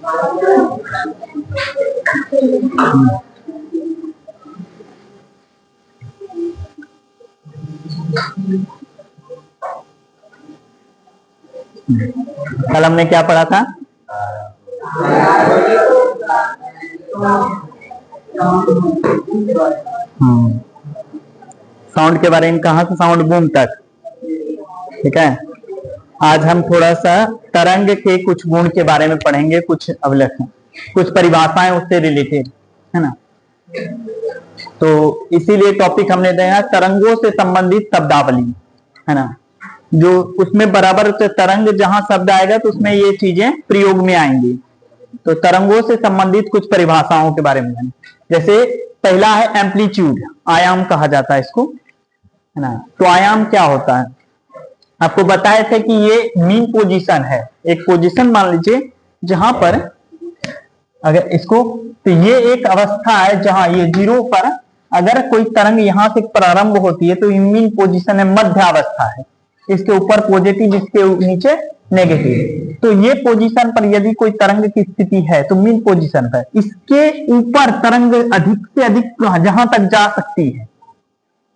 कल हमने क्या पढ़ा था? साउंड के बारे में, कहां से साउंड बूम तक, ठीक है। आज हम थोड़ा सा तरंग के कुछ गुण के बारे में पढ़ेंगे, कुछ अवलोकन, कुछ परिभाषाएं उससे रिलेटेड, है ना। तो इसीलिए टॉपिक हमने दिया तरंगों से संबंधित शब्दावली, है ना। जो उसमें बराबर तरंग जहां शब्द आएगा तो उसमें ये चीजें प्रयोग में आएंगी। तो तरंगों से संबंधित कुछ परिभाषाओं के बारे में, जैसे पहला है एम्पलीट्यूड, आयाम कहा जाता है इसको, है ना। तो आयाम क्या होता है? आपको बताए थे कि ये मीन पोजीशन है, एक पोजीशन मान लीजिए जहां पर अगर इसको, तो ये एक अवस्था है जहां ये जीरो पर अगर कोई तरंग यहां से प्रारंभ होती है तो ये मीन पोजीशन है, मध्य अवस्था है, इसके ऊपर पॉजिटिव, इसके नीचे नेगेटिव। तो ये पोजीशन पर यदि कोई तरंग की स्थिति है तो मीन पोजीशन पर इसके ऊपर तरंग अधिक से अधिक जहां तक जा सकती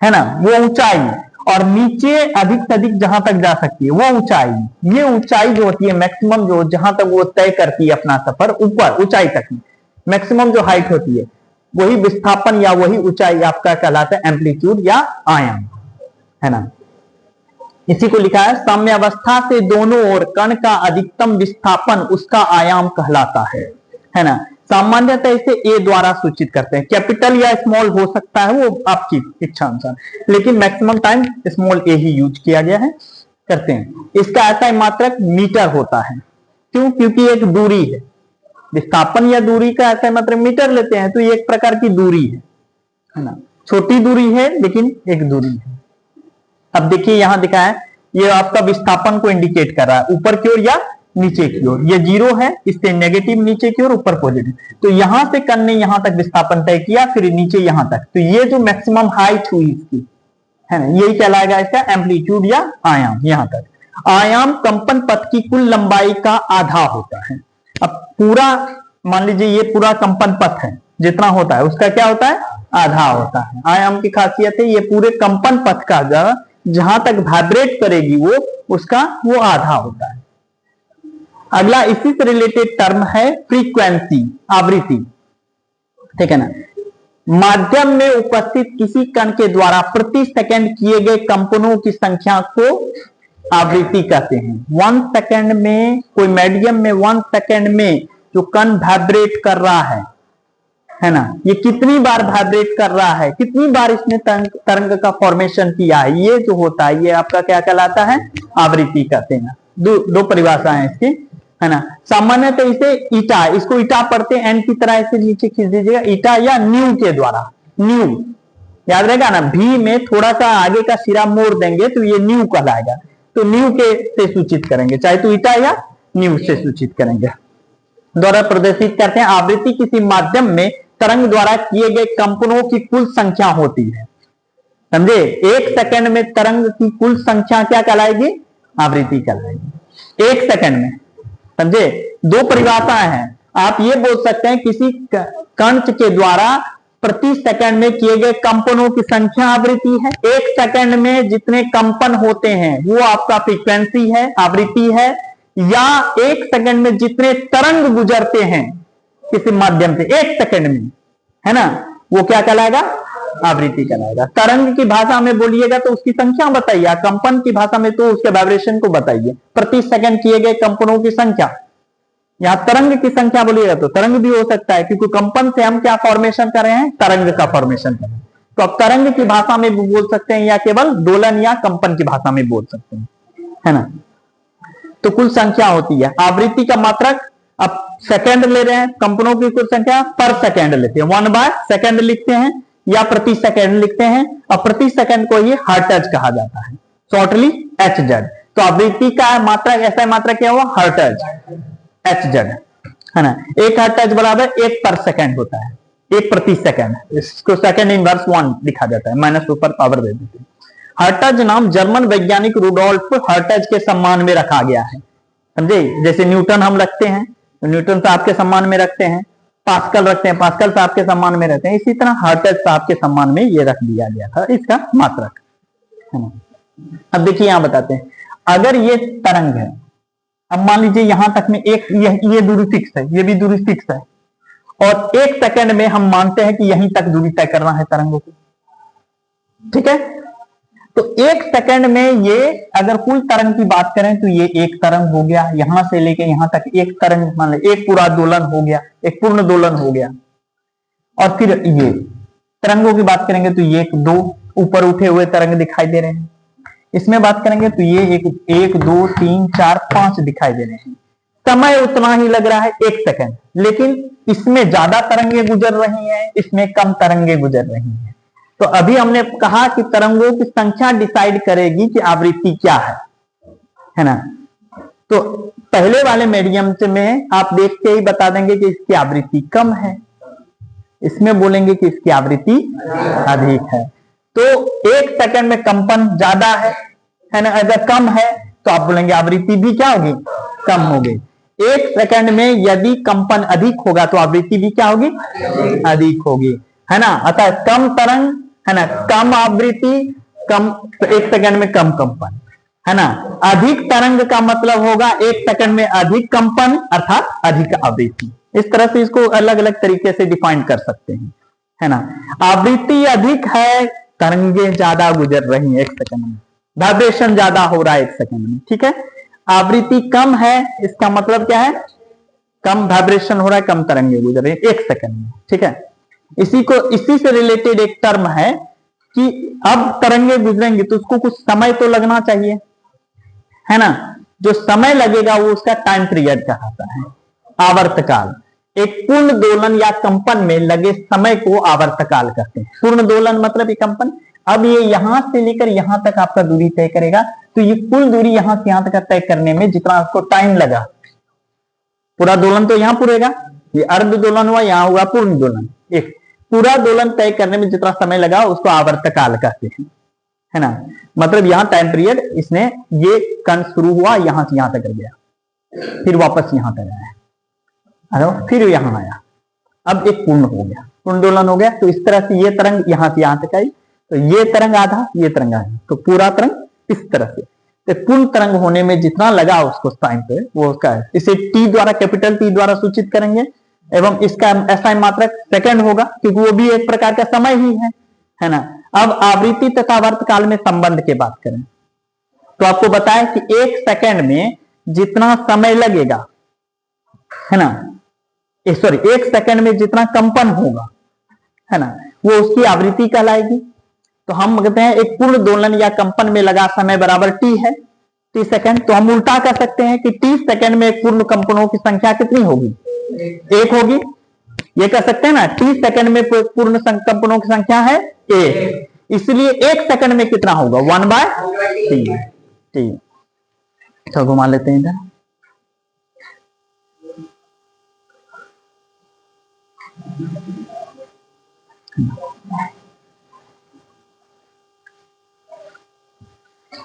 है ना, वो ऊंचाई, और नीचे अधिक से अधिक जहां तक जा सकती है वो ऊंचाई। ये ऊंचाई जो होती है मैक्सिमम, जो जहां तक वो तय करती है अपना सफर, ऊपर ऊंचाई तक मैक्सिमम जो हाइट होती है, वही विस्थापन या वही ऊंचाई आपका कहलाता है एम्पलीट्यूड या आयाम, है ना। इसी को लिखा है साम्य अवस्था से दोनों ओर कण का अधिकतम विस्थापन उसका आयाम कहलाता है ना। सामान्यतः इसे ए द्वारा सूचित करते हैं, कैपिटल या स्मॉल हो सकता है, वो आपकी इच्छा अनुसार, लेकिन मैक्सिमम टाइम स्मॉल ए ही यूज किया गया है, करते हैं। इसका ऐसा मात्रक मीटर होता है, क्यों? क्योंकि एक दूरी है, विस्थापन या दूरी का ऐसा मात्रक मीटर लेते हैं, तो ये एक प्रकार की दूरी है ना, छोटी दूरी है लेकिन एक दूरी है। अब देखिए यहां दिखा है, ये आपका विस्थापन को इंडिकेट कर रहा है, ऊपर की ओर या नीचे की ओर। ये जीरो है, इससे नेगेटिव नीचे की ओर, ऊपर पॉजिटिव। तो यहां से कण ने यहां तक विस्थापन तय किया, फिर नीचे यहां तक, तो ये जो मैक्सिमम हाइट हुई इसकी, है ना, यही कहलाएगा इसका एम्पलीट्यूड या आयाम। यहां तक आयाम कंपन पथ की कुल लंबाई का आधा होता है। अब पूरा मान लीजिए ये पूरा कंपन पथ है, जितना होता है उसका क्या होता है? आधा होता है। आयाम की खासियत है ये पूरे कंपन पथ का जहां तक वाइब्रेट करेगी वो, उसका वो आधा होता है। अगला इसी से रिलेटेड टर्म है फ्रीक्वेंसी, आवृत्ति, ठीक है ना। माध्यम में उपस्थित किसी कण के द्वारा प्रति सेकंड किए गए कंपनों की संख्या को आवृत्ति कहते हैं। 1 सेकंड में, कोई मीडियम में 1 सेकंड में जो कण वाइब्रेट कर रहा है ना, ये कितनी बार वाइब्रेट कर रहा है, कितनी बार इसने तरंग का फॉर्मेशन किया है, ये जो होता है ये आपका क्या कहलाता है? आवृत्ति कहते हैं। दो परिभाषा है इसकी, है ना। सामान्यतः इसे ईटा, इसको ईटा पढ़ते हैं, एन की तरह इसे नीचे खींच दीजिएगा, ईटा या न्यू के द्वारा। न्यू याद रहेगा ना, भी में थोड़ा सा आगे का सिरा मोड़ देंगे तो ये न्यू कहलाएगा, तो न्यू के से सूचित करेंगे, चाहे तो ईटा या न्यू से सूचित करेंगे, द्वारा प्रदर्शित करते हैं। आवृत्ति किसी माध्यम में तरंग द्वारा किए गए कंपनों की कुल संख्या होती है, समझे। 1 सेकंड में तरंग की कुल संख्या क्या कहलाएगी? आवृत्ति कहलाएगी, 1 सेकंड में, समझे। दो परिभाषाएं हैं, आप ये बोल सकते हैं किसी कण के द्वारा प्रति सेकंड में किए गए कंपनों की संख्या आवृत्ति है। 1 सेकंड में जितने कंपन होते हैं वो आपका फ्रीक्वेंसी है, आवृत्ति है। या 1 सेकंड में जितने तरंग गुजरते हैं किसी माध्यम से 1 सेकंड में, है ना, वो क्या कहलाएगा? आवृत्ति कहलाएगा। तरंग की भाषा में बोलिएगा तो उसकी संख्या बताइए, कंपन की भाषा में तो उसके वाइब्रेशन को बताइए, प्रति सेकंड किए गए कंपनों की संख्या। यहां तरंग की संख्या बोलिएगा तो तरंग भी हो सकता है, क्योंकि कंपन से हम क्या फॉर्मेशन कर रहे हैं? तरंग का फॉर्मेशन कर रहे हैं। तो अब तरंग की भाषा में भी बोल सकते हैं या केवल दोलन या कंपन की भाषा में बोल सकते हैं, है ना। तो कुल संख्या होती है। आवृत्ति का मात्रक, अब सेकंड ले रहे हैं, कंपनों की कुल संख्या पर सेकंड लेते हैं, 1/सेकंड लिखते हैं या प्रति सेकंड लिखते हैं, और प्रति सेकंड को ये हर्ट्ज कहा जाता है, शॉर्टली HZ। तो आवृत्ति का मात्रक, ऐसा मात्रक क्या हुआ? हर्ट्ज, HZ, है ना। 1 हर्ट्ज बराबर 1 पर सेकंड होता है, 1 प्रति सेकंड, इसको सेकंड इनवर्स 1 लिखा जाता है, माइनस ऊपर पावर दे देते हैं। हर्ट्ज नाम जर्मन वैज्ञानिक रुडोल्फ हर्ट्ज के सम्मान में रखा गया है, समझे। जैसे न्यूटन हम रखते हैं, तो न्यूटन साहब के सम्मान में रखते हैं, पास्कल रखते हैं, पास्कल साहब के सम्मान में रहते हैं। इसी तरह हर्ट्ज साहब के सम्मान में ये रख दिया गया था इसका मात्रक, है ना। अब देखिए यहां बताते हैं, अगर ये तरंग है, अब मान लीजिए यहां तक में एक ये दूरी फिक्स है, ये भी दूरी फिक्स है, और 1 सेकंड में हम मानते हैं कि यहीं तक दूरी तय करना है तरंगों को, ठीक है। तो 1 सेकंड में ये अगर कुल तरंग की बात करें तो ये एक तरंग हो गया, यहां से लेके यहां तक एक तरंग, मान लो एक पूरा दोलन हो गया, एक पूर्ण दोलन हो गया। और फिर ये तरंगों की बात करेंगे तो ये 2 ऊपर उठे हुए तरंग दिखाई दे रहे हैं। इसमें बात करेंगे तो ये 1 2 3 4 5 दिखाई दे रहे हैं। समय उतना ही लग रहा है 1 सेकंड, लेकिन इसमें ज्यादा तरंगे गुजर रही हैं, इसमें कम तरंगे गुजर रही हैं। तो अभी हमने कहा कि तरंगों की संख्या डिसाइड करेगी कि आवृत्ति क्या है ना। तो पहले वाले मीडियम में आप देख के ही बता देंगे कि इसकी आवृत्ति कम है, इसमें बोलेंगे कि इसकी आवृत्ति अधिक है। तो 1 सेकंड में कंपन ज्यादा है ना, अगर कम है तो आप बोलेंगे आवृत्ति भी क्या होगी, कम होगी। 1 सेकंड में यदि कंपन अधिक होगा तो आवृत्ति भी क्या होगी, अधिक होगी, है ना। अतः कम तरंग, है ना, कम आवृत्ति, कम 1 सेकंड में कम कंपन, है ना। अधिक तरंग का मतलब होगा 1 सेकंड में अधिक कंपन अर्थात अधिक आवृत्ति। इस तरह से इसको अलग अलग तरीके से डिफाइन कर सकते हैं, है ना। आवृत्ति अधिक है, तरंगे ज्यादा गुजर रही हैं 1 सेकंड में, वाइब्रेशन ज्यादा हो रहा है 1 सेकंड में, ठीक है। आवृत्ति कम है, इसका मतलब क्या है, कम वाइब्रेशन हो रहा है, कम तरंगे गुजर रही है 1 सेकंड में, ठीक है। इसी से रिलेटेड एक टर्म है कि अब तरंगे गुजरेंगे तो उसको कुछ समय तो लगना चाहिए, है ना। जो समय लगेगा वो उसका टाइम पीरियड कहलाता है, आवर्तकाल। एक पूर्ण दोलन या कंपन में लगे समय को आवर्तकाल कहते हैं। पूर्ण दोलन मतलब ये कंपन, अब ये यहां से लेकर यहां तक आपका दूरी तय करेगा, तो ये कुल दूरी यहां से यहां तक तय करने में जितना आपको टाइम लगा, पूरा दोलन तो यहां पूरेगा, ये अर्ध दोलन हुआ, यहां हुआ पूर्ण दोलन, एक पूरा दोलन तय करने में जितना समय लगा उसको आवर्तकाल कहते हैं, है ना। मतलब यहां टाइम पीरियड, इसने ये कण शुरू हुआ यहां से यहां तक गया, फिर वापस यहां तक आया, फिर यहां आया, अब एक पूर्ण हो गया, पूर्ण दोलन हो गया। तो इस तरह से ये तरंग यहां से यहां तक आई, तो ये तरंग आधा, ये तरंग आधा, तो पूरा तरंग इस तरह से। तो पूर्ण तरंग होने में जितना लगा उसको टाइम पे वो उसका है, इसे टी द्वारा, कैपिटल टी द्वारा सूचित करेंगे, एवं इसका ऐसा मात्रक सेकंड होगा क्योंकि वो भी एक प्रकार का समय ही है ना। अब आवृत्ति तथा वर्तकाल में संबंध की बात करें तो आपको बताएं कि 1 सेकंड में जितना समय लगेगा, है ना, 1 सेकंड में जितना कंपन होगा, है ना, वो उसकी आवृत्ति कहलाएगी। तो हम कहते हैं एक पूर्ण दोलन या कंपन में लगा समय बराबर टी है, टी सेकंड। तो हम उल्टा कर सकते हैं कि टी सेकंड में एक पूर्ण कंपनों की संख्या कितनी होगी, 1 होगी। ये कह सकते हैं ना, टी सेकंड में पूर्ण कंपनों की संख्या है 1, इसलिए 1 सेकंड में कितना होगा, 1/t। तो घुमा लेते हैं इधर,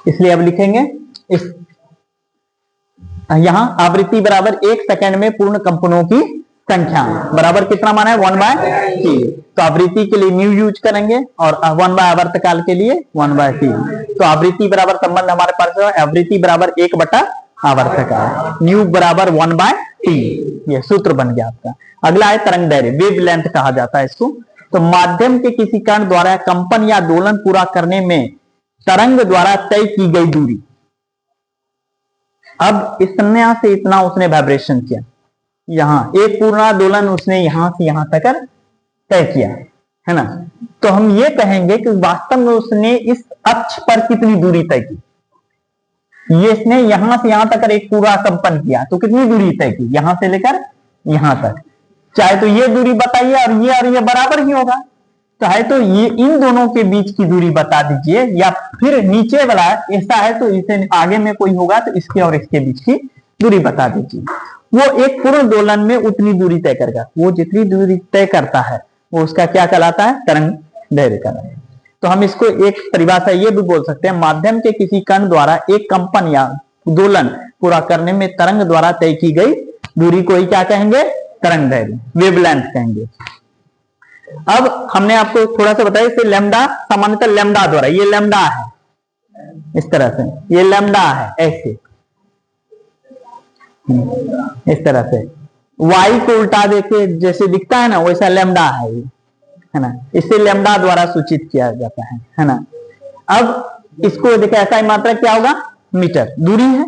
इसलिए अब लिखेंगे इस यहां आवृत्ति बराबर 1 सेकंड में पूर्ण कंपनों की संख्या बराबर कितना माना है, 1/t। तो आवृत्ति के लिए न्यू यूज करेंगे और 1 बाय आवर्तकाल के लिए 1/t। तो आवृत्ति बराबर संबंध हमारे पास है, आवृत्ति बराबर 1/आवर्तकाल, न्यू बराबर 1/t। ये सूत्र बन गया आपका। अगला है तरंग दैर्घ्य, वेव लेंथ कहा जाता है इसको। तो माध्यम के किसी कण द्वारा कंपन या दोलन पूरा करने में तरंग द्वारा तय की गई दूरी, अब इतना से इतना उसने वाइब्रेशन किया, यहां एक पूर्ण दोलन उसने यहां से यहां तक तय किया, है ना। तो हम ये कहेंगे कि वास्तव में उसने इस अक्ष पर कितनी दूरी तय की। ये इसने यहां से यहां तक एक पूरा कंपन किया, तो कितनी दूरी तय की, यहां से लेकर यहां तक। चाहे तो ये दूरी बताइए और ये बराबर ही होगा, चाहे तो ये इन दोनों के बीच की दूरी बता दीजिए, या फिर नीचे वाला ऐसा है तो इसे आगे में कोई होगा तो इसके और इसके बीच की दूरी बता दीजिए। वो एक पूर्ण दोलन में उतनी दूरी तय करेगा, वो जितनी दूरी तय करता है वो उसका क्या कहलाता है, तरंग दैर्घ्य कहलाता है। तो हम इसको एक परिभाषा ये भी बोल सकते हैं, माध्यम के किसी कण द्वारा एक कंपन या दोलन पूरा करने में तरंग द्वारा तय की गई दूरी को ही क्या कहेंगे? तरंग दैर्घ्य, वेवलेंथ कहेंगे। अब हमने आपको थोड़ा सा बताया इसे लैम्डा, सामान्यतः लैम्डा द्वारा, ये लैम्डा है इस तरह से, ये लैम्डा है ऐसे, इस तरह से y को उल्टा देके जैसे दिखता है ना वैसा लैम्डा है ये, है ना, इसे लैम्डा द्वारा सूचित किया जाता है ना। अब इसको देखिए ऐसा ही मात्रा क्या होगा? मीटर, दूरी है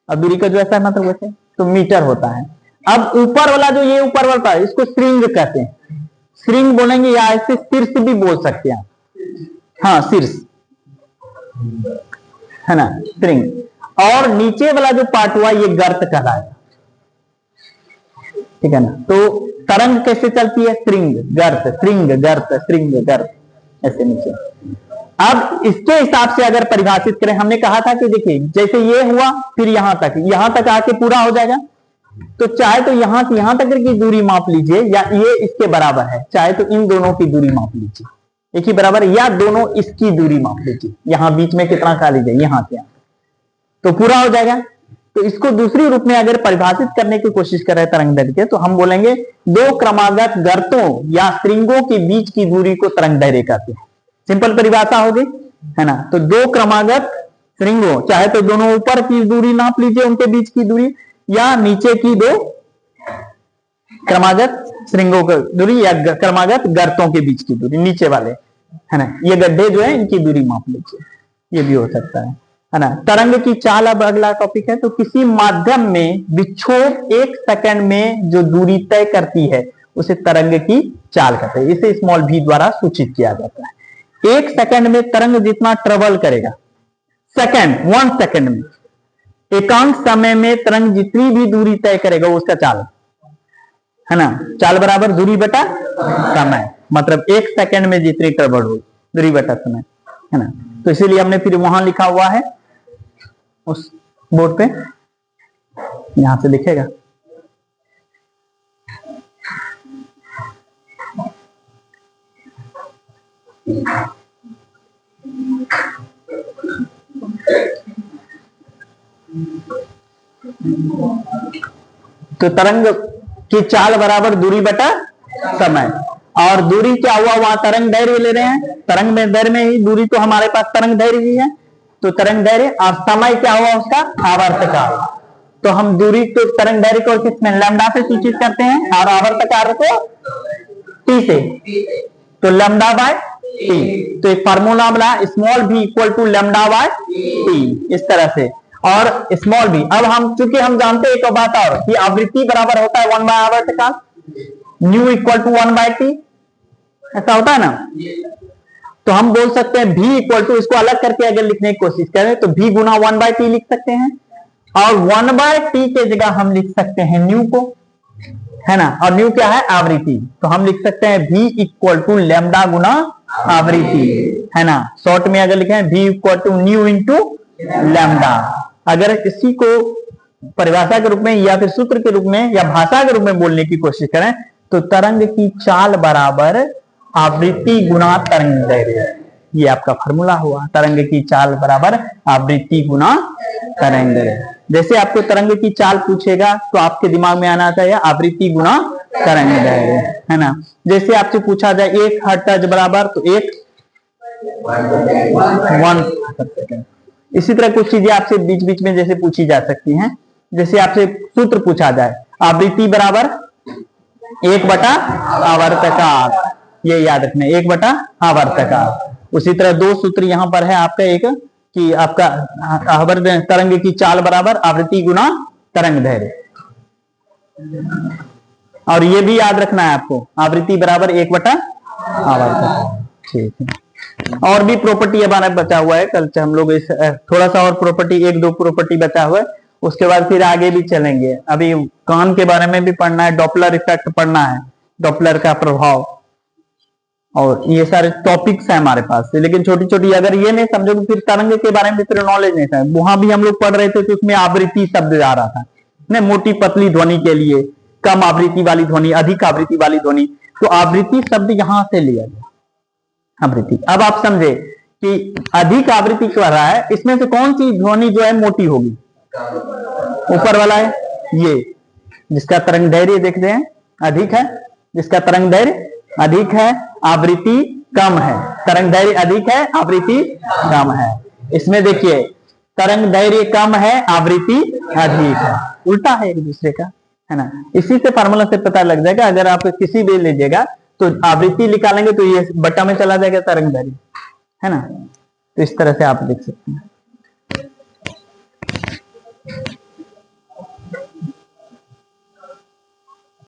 और दूरी का जो ऐसा मात्रा वैसे तो मीटर होता है। अब ऊपर वाला जो ये ऊपर वाला है इसको श्रिंग कहते हैं, श्रिंग बोलेंगे या ऐसे शीर्ष भी बोल सकते हैं, हाँ शीर्ष, है ना, श्रिंग। और नीचे वाला जो पार्ट हुआ ये गर्त कहलाएगा, ठीक है ना। तो तरंग कैसे चलती है? श्रिंग गर्त, श्रिंग गर्त, श्रिंग गर्त, ऐसे नीचे। अब इसके हिसाब से अगर परिभाषित करें, हमने कहा था कि देखिए जैसे ये हुआ फिर यहां तक आके पूरा हो जाएगा, तो चाहे तो यहां से यहां तक की दूरी माप लीजिए या ये इसके बराबर है, चाहे तो इन दोनों की दूरी माप लीजिए, एक ही बराबर, या दोनों इसकी दूरी माप लीजिए, यहां बीच में कितना खा लीजिए, यहां से तो पूरा हो जाएगा। तो इसको दूसरी रूप में अगर परिभाषित करने की कोशिश करें तरंग दैर्घ्य, तो हम बोलेंगे दो क्रमागत गर्तों या श्रृंगों के बीच की दूरी को तरंग दैर्घ्य कहते हैं। सिंपल परिभाषा होगी, है ना। तो दो क्रमागत श्रृंगों, चाहे तो दोनों ऊपर की दूरी नाप लीजिए उनके बीच की दूरी, या नीचे की दो क्रमागत श्रृंगों की दूरी या क्रमागत गर्तों के बीच की दूरी, नीचे वाले, है ना, ये गड्ढे जो है इनकी दूरी माप लीजिए, ये भी हो सकता है ना। तरंग की चाल अब अगला टॉपिक है। तो किसी माध्यम में विक्षोभ 1 सेकंड में जो दूरी तय करती है उसे तरंग की चाल कहते हैं, इसे स्मॉल v द्वारा सूचित किया जाता है। 1 सेकंड में तरंग जितना ट्रेवल करेगा, सेकंड 1 सेकंड में, एकांक समय में तरंग जितनी भी दूरी तय करेगा वो उसका चाल है ना। चाल बराबर दूरी बटा समय, मतलब 1 सेकंड में जितनी ट्रेवल हो दूरी बटा समय, है ना। तो इसीलिए हमने फिर वहां लिखा हुआ है उस बोर्ड पे, यहां से दिखेगा। तो तरंग की चाल बराबर दूरी बटा समय, और दूरी क्या हुआ, वहां तरंग दैर्घ्य ले रहे हैं, तरंग में दैर्घ्य में ही दूरी, तो हमारे पास तरंग दैर्घ्य भी है, तो तरंग दैर्घ्य, और समय क्या हुआ उसका, आवर्तकाल। तो हम दूरी को तरंग दैर्घ्य को किसमें, लैम्डा से सूचित करते हैं, और आवर्तकाल को टी से, तो लैम्डा बाय टी। तो एक फार्मूला बना small v equal to lambda by T, इस तरह से। और स्मॉल v, अब हम चूंकि हम जानते हैं एक बात और कि आवृत्ति बराबर होता है 1 बाय आवर्तकाल, nu equal to 1 by T, ऐसा होता है ना। तो हम बोल सकते हैं v इक्वल टू, इसको अलग करके अगर लिखने की कोशिश करें तो v गुना 1 बाय टी लिख सकते हैं, और 1 बाय टी के जगह हम लिख सकते हैं न्यू को, है ना। और न्यू क्या है, आवृत्ति, तो हम लिख सकते हैं v इक्वल टू लैम्डा गुना आवृत्ति, है ना। शॉर्ट में अगर लिखें v equal to nu into lambda. अगर किसी को परिभाषा के रूप में या फिर सूत्र के रूप में या भाषा के रूप में बोलने की कोशिश करें तो तरंग की चाल बराबर आवृत्ति गुना तरंग दैर्घ्य, ये आपका फार्मूला हुआ। तरंग की चाल बराबर आवृत्ति गुना तरंग दैर्घ्य। जैसे आपको तरंग की चाल पूछेगा तो आपके दिमाग में आना चाहिए आवृत्ति गुना तरंग दैर्घ्य, है ना। जैसे आपसे पूछा जाए 1 हर्ट्ज बराबर, तो 1 सेकंड। इसी तरह कुछ चीजें आपसे बीच बीच में जैसे पूछी जा सकती हैं, जैसे आपसे सूत्र पूछा जाए आवृत्ति बराबर 1 बटा आवर्तकाल, ये याद रखना, 1 बटा आवर्तकाल। उसी तरह दो सूत्र यहां पर है आपका, एक कि आपका तरंग की चाल बराबर आवृत्ति गुना तरंग दैर्घ्य, और ये भी याद रखना है आपको, आवृत्ति बराबर 1 बटा आवर्तकाल, ठीक है। और भी प्रॉपर्टी हमारा बचा हुआ है, कल हम लोग इस थोड़ा सा और प्रॉपर्टी, 1-2 प्रॉपर्टी बचा हुआ है, उसके बाद फिर आगे भी चलेंगे। अभी कान के बारे में भी पढ़ना है, डॉपलर इफेक्ट पढ़ना है, डॉपलर का प्रभाव, और ये सारे टॉपिक्स है हमारे पास से। लेकिन छोटी छोटी अगर ये नहीं समझो तो फिर तरंग के बारे में फिर नॉलेज नहीं था। वहां भी हम लोग पढ़ रहे थे तो उसमें आवृत्ति शब्द आ रहा था ना, मोटी पतली ध्वनि के लिए, कम आवृत्ति वाली ध्वनि, अधिक आवृत्ति वाली ध्वनि, तो आवृत्ति शब्द यहां से लिया गया, आवृत्ति। अब आप समझे कि अधिक आवृत्ति कर रहा है, इसमें से कौन सी ध्वनि जो है मोटी होगी, ऊपर वाला है ये, जिसका तरंग दैर्घ्य देख रहे हैं अधिक है, जिसका तरंग दैर्घ्य अधिक है आवृत्ति कम है। तरंग दैर्घ्य अधिक है, आवृत्ति कम है। इसमें देखिए तरंग दैर्घ्य कम है, आवृत्ति अधिक है, उल्टा है एक दूसरे का, है ना। इसी से फार्मूला से पता लग जाएगा। अगर आप किसी भी लीजिएगा तो आवृत्ति निकालेंगे तो ये बटा में चला जाएगा तरंग दैर्घ्य, है ना। तो इस तरह से आप देख सकते हैं।